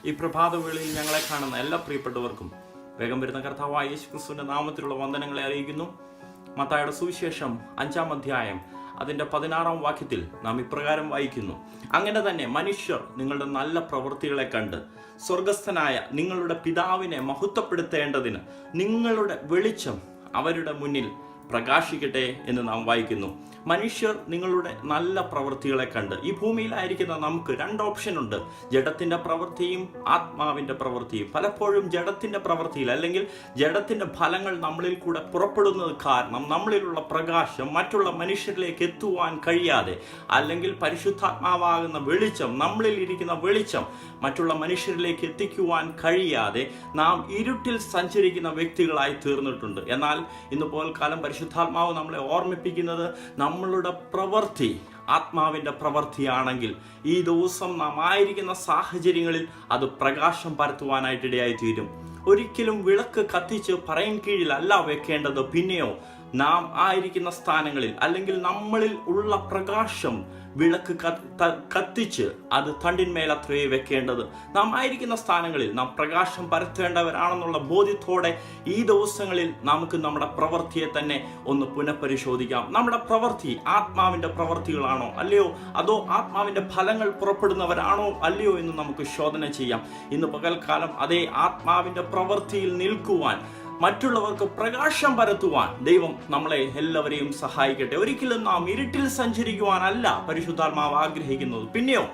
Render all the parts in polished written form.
ഈ പ്രഭാതവേളയിൽ ഞങ്ങളെ കാണുന്ന എല്ലാ പ്രിയപ്പെട്ടവർക്കും വേഗം വരുന്ന കർത്താവായ യേശുക്രിസ്തുവിന്റെ നാമത്തിലുള്ള വന്ദനങ്ങളെ അറിയിക്കുന്നു. മത്തായിയുടെ സുവിശേഷം 5-ാം അധ്യായം അതിൻ്റെ 16-ാം വാക്യത്തിൽ നാം ഇപ്രകാരം വായിക്കുന്നു: അങ്ങനെ തന്നെ മനുഷ്യർ നിങ്ങളുടെ നല്ല പ്രവൃത്തികളെ കണ്ട് സ്വർഗസ്ഥനായ നിങ്ങളുടെ പിതാവിനെ മഹത്വപ്പെടുത്തേണ്ടതിന് നിങ്ങളുടെ വെളിച്ചം അവരുടെ മുന്നിൽ പ്രകാശിക്കട്ടെ എന്ന് നാം വായിക്കുന്നു. മനുഷ്യർ നിങ്ങളുടെ നല്ല പ്രവൃത്തികളെ കണ്ട്, ഈ ഭൂമിയിലായിരിക്കുന്ന നമുക്ക് 2 ഓപ്ഷൻ ഉണ്ട്: ജഡത്തിൻ്റെ പ്രവൃത്തിയും ആത്മാവിൻ്റെ പ്രവൃത്തിയും. പലപ്പോഴും ജഡത്തിൻ്റെ പ്രവൃത്തിയിൽ അല്ലെങ്കിൽ ജഡത്തിൻ്റെ ഫലങ്ങൾ നമ്മളിൽ കൂടെ പുറപ്പെടുന്നത് കാരണം നമ്മളിലുള്ള പ്രകാശം മറ്റുള്ള മനുഷ്യരിലേക്ക് എത്തുവാൻ കഴിയാതെ, അല്ലെങ്കിൽ പരിശുദ്ധാത്മാവാകുന്ന വെളിച്ചം, നമ്മളിൽ ഇരിക്കുന്ന വെളിച്ചം മറ്റുള്ള മനുഷ്യരിലേക്ക് എത്തിക്കുവാൻ കഴിയാതെ നാം ഇരുട്ടിൽ സഞ്ചരിക്കുന്ന വ്യക്തികളായി തീർന്നിട്ടുണ്ട്. എന്നാൽ ഇന്ന് പോൽക്കാലം പരിശുദ്ധാത്മാവ് നമ്മളെ ഓർമ്മിപ്പിക്കുന്നത്, നമ്മളുടെ പ്രവൃത്തി ആത്മാവിൻ്റെ പ്രവൃത്തിയാണെങ്കിൽ ഈ ദിവസം നാം ആയിരിക്കുന്ന സാഹചര്യങ്ങളിൽ അത് പ്രകാശം പരത്തുവാനായിട്ടിടയായി തീരും. ഒരിക്കലും വിളക്ക് കത്തിച്ച് പറയിൻ കീഴിലല്ല വെക്കേണ്ടത്, പിന്നെയോ നാം ആയിരിക്കുന്ന സ്ഥാനങ്ങളിൽ അല്ലെങ്കിൽ നമ്മളിൽ ഉള്ള പ്രകാശം വിളക്ക് കത്തിച്ച് അത് തണ്ടിന്മേലത്രേ വെക്കേണ്ടത്. നാം ആയിരിക്കുന്ന സ്ഥാനങ്ങളിൽ നാം പ്രകാശം പരത്തേണ്ടവരാണെന്നുള്ള ബോധ്യത്തോടെ ഈ ദിവസങ്ങളിൽ നമുക്ക് നമ്മുടെ പ്രവൃത്തിയെ തന്നെ ഒന്ന് പുനഃപരിശോധിക്കാം. നമ്മുടെ പ്രവൃത്തി ആത്മാവിൻ്റെ പ്രവൃത്തികളാണോ അല്ലയോ, അതോ ആത്മാവിൻ്റെ ഫലങ്ങൾ പുറപ്പെടുന്നവരാണോ അല്ലയോ എന്ന് നമുക്ക് ശോധന ചെയ്യാം. ഇന്ന് പകൽക്കാലം അതേ ആത്മാവിൻ്റെ പ്രവൃത്തിയിൽ നിൽക്കുവാൻ, മറ്റുള്ളവർക്ക് പ്രകാശം പരത്തുവാൻ ദൈവം നമ്മളെ എല്ലാവരെയും സഹായിക്കട്ടെ. ഒരിക്കലും നാം ഇരുട്ടിൽ സഞ്ചരിക്കുവാനല്ല പരിശുദ്ധാത്മാവ് ആഗ്രഹിക്കുന്നത്, പിന്നെയോ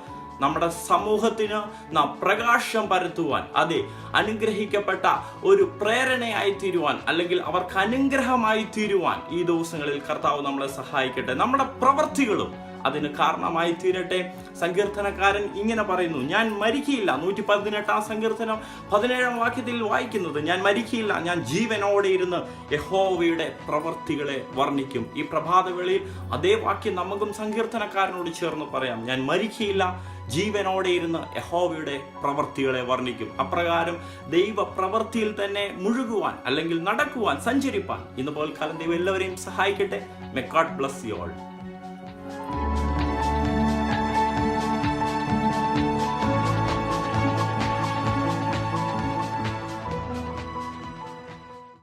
നമ്മുടെ സമൂഹത്തിന് നാം പ്രകാശം പരത്തുവാൻ, അതെ അനുഗ്രഹിക്കപ്പെട്ട ഒരു പ്രേരണയായി തീരുവാൻ, അല്ലെങ്കിൽ അവർക്ക് അനുഗ്രഹമായി തീരുവാൻ ഈ ദിവസങ്ങളിൽ കർത്താവ് നമ്മളെ സഹായിക്കട്ടെ. നമ്മുടെ പ്രവൃത്തികളും അതിന് കാരണമായി തീരട്ടെ. സങ്കീർത്തനക്കാരൻ ഇങ്ങനെ പറയുന്നു: ഞാൻ മരിക്കയില്ല. 118-ാം സങ്കീർത്തനം 17-ാം വാക്യത്തിൽ വായിക്കുന്നത്, ഞാൻ മരിക്കയില്ല, ഞാൻ ജീവനോടെ ഇരുന്ന് യഹോവയുടെ പ്രവൃത്തികളെ വർണ്ണിക്കും. ഈ പ്രഭാതവേളയിൽ അതേ വാക്യം നമുക്കും സങ്കീർത്തനക്കാരനോട് ചേർന്ന് പറയാം: ഞാൻ മരിക്കയില്ല, ജീവനോടെ ഇരുന്ന് യഹോവയുടെ പ്രവൃത്തികളെ വർണ്ണിക്കും. അപ്രകാരം ദൈവ പ്രവൃത്തിയിൽ തന്നെ മുഴുകുവാൻ, അല്ലെങ്കിൽ നടക്കുവാൻ, സഞ്ചരിപ്പാൻ ഇന്ന് പോൽക്കാലം ദൈവം എല്ലാവരെയും സഹായിക്കട്ടെ. May God bless you all.